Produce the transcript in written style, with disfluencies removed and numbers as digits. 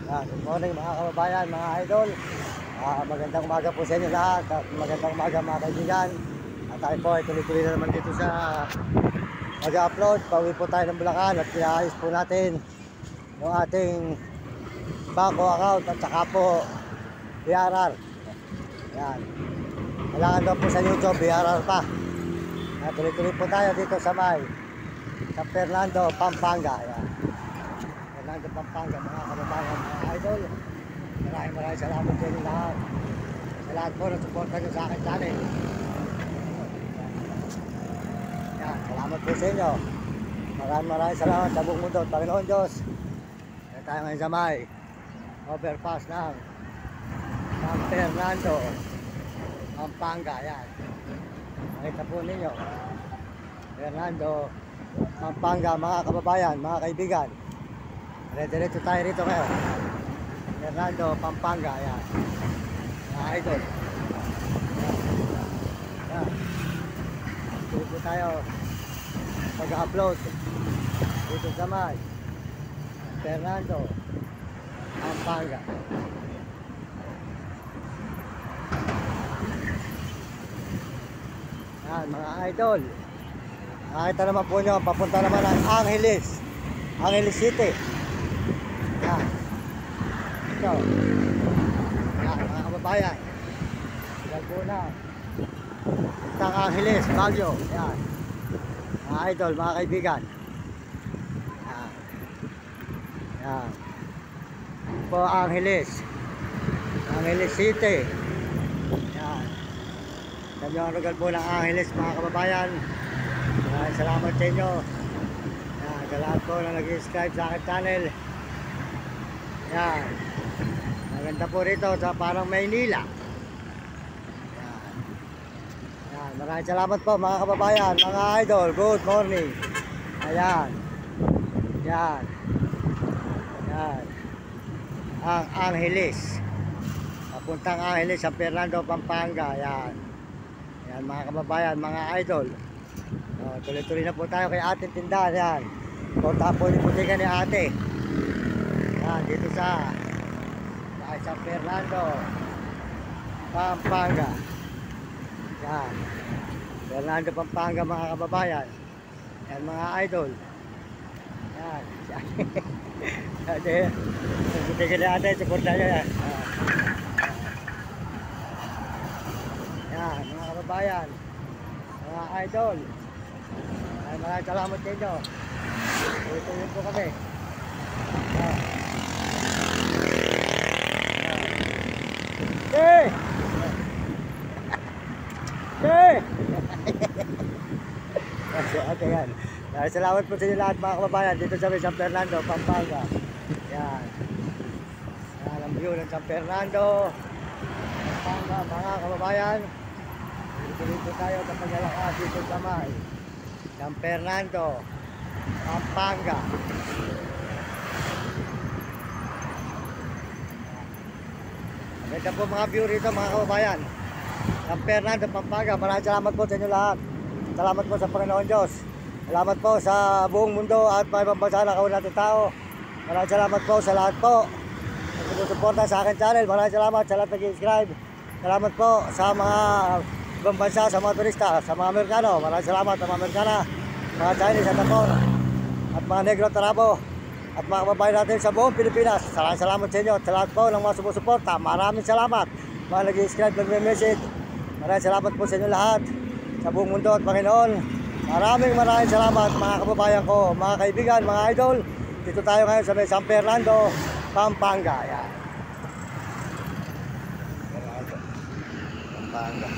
Good morning mga kababayan, mga idol. Magandang umaga po sa inyo lahat at magandang umaga mga kaibigan. At tayo po ay tuloy-tuloy na naman dito sa mag-upload. Pauwi po tayo ng Bulacan at inaayos po natin yung ating banko account at saka po BRR. Yan. Kailangan daw po sa YouTube BRR pa. Tuloy-tuloy po tayo dito sa San Fernando, Pampanga. Yan. Fernando, Pampanga, mga kababayan, mga idol. Maraming salamat sa inyo lahat. Sa lahat po na suporta nyo sa akin channel. Yan, salamat po sa inyo. Maraming salamat sa buong mundo. Panginoon Diyos. Kaya tayo ngayon sa overpass ng San Fernando, Pampanga. Yan. Nakita po ninyo. Fernando, Pampanga, mga kababayan, mga kaibigan. Diretso tayo rito ngayon. Fernando, Pampanga. Yan. Mga idol. Yan. Dito tayo mag-upload dito sa Fernando, Pampanga. Yan, mga idol. Nakita naman po nyo, papunta naman ang Angeles City. Yan. Ito. Yan, mga kababayan. Sigal po na. Itang Angeles, Baguio. Yan. Mga idol, mga kaibigan. Yan. Yan. Po Angeles City. Yan. Sabi ang lugar po ng Angeles, mga kababayan. Salamat sa inyo. Yan, sa lahat po na nag-subscribe sa aking channel. Yan. Maganda po rito sa parang Maynila. Yan. Yan. Maraming salamat po mga kababayan, mga idol. Good morning. Ayan. Yan. Yan. Ang Angeles. Papuntang Angeles, San Fernando, Pampanga. Yan. Yan mga kababayan, mga idol. Tuloy-tuloy na po tayo kay ating tindahan. Yan. Punta po yung putika ni ate. Yan, dito sa San Fernando, Pampanga. Yan. Fernando, Pampanga, mga kababayan. Yan mga idol. Yan. Ate, yung putika ni ate, supporta nyo yan. Yan, mga kababayan, mga idol. Ay, maraming salamat sa inyo. Tuloy-tuloy po kami. Okay! Okay! Okay, yan. Salamat po sa inyo lahat mga kababayan dito sa San Fernando, Pampanga. Yan. Yan ang view ng San Fernando, Pampanga, mga kababayan. Dito tayo sa paglalakad dito sa San Fernando, Pampanga. Ito po mga view rito mga kababayan. San Fernando, Pampanga. Maraming salamat po sa inyo lahat. Salamat po sa Panginoon Diyos. Salamat po sa buong mundo at mga ibang bansa na kauna natin tao. Maraming salamat po sa lahat po na sumusuporta sa akin channel. Maraming salamat sa lahat nag-subscribe. Salamat po sa mga ibang bansa, sa mga turista, sa mga Amerikano. Maraming salamat sa mga Amerikana, mga Chinese at Japon, at mga Negro Tarabo, at mga kababayan natin sa buong Pilipinas. Maraming salamat sa inyo at sa lahat po ng mga sumusuporta. Maraming salamat. Mga nag-subscribe, nag-message. Maraming salamat po sa inyo lahat sa buong mundo at Panginoon. Maraming salamat mga kababayan ko, mga kaibigan, mga idol. Dito tayo ngayon sa San Fernando, Pampanga. Yan. Pampanga.